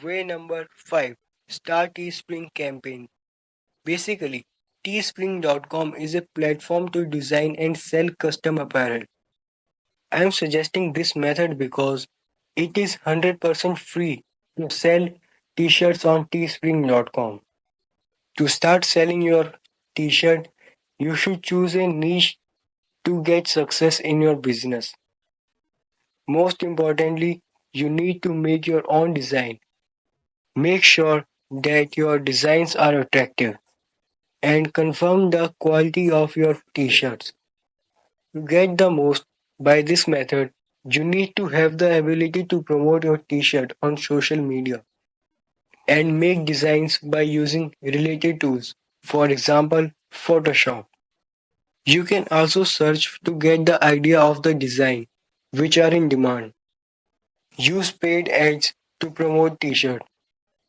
Way number 5. Start Teespring campaign. Basically, teespring.com is a platform to design and sell custom apparel. I am suggesting this method because it is 100% free to sell t-shirts on teespring.com. To start selling your t-shirt, you should choose a niche to get success in your business. Most importantly, you need to make your own design. Make sure that your designs are attractive and confirm the quality of your t-shirts. To get the most by this method, you need to have the ability to promote your t-shirt on social media and make designs by using related tools, for example, Photoshop. You can also search to get the idea of the design which are in demand. Use paid ads to promote t-shirt.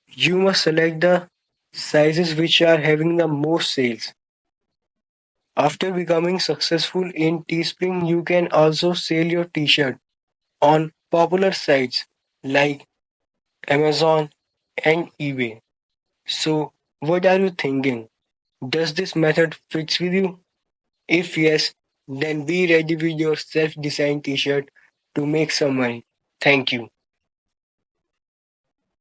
You must select the sizes which are having the most sales. After becoming successful in Teespring, you can also sell your t-shirt on popular sites like Amazon and eBay. So, what are you thinking? Does this method fits with you? If yes, then be ready with your self-designed t-shirt to make some money. Thank you.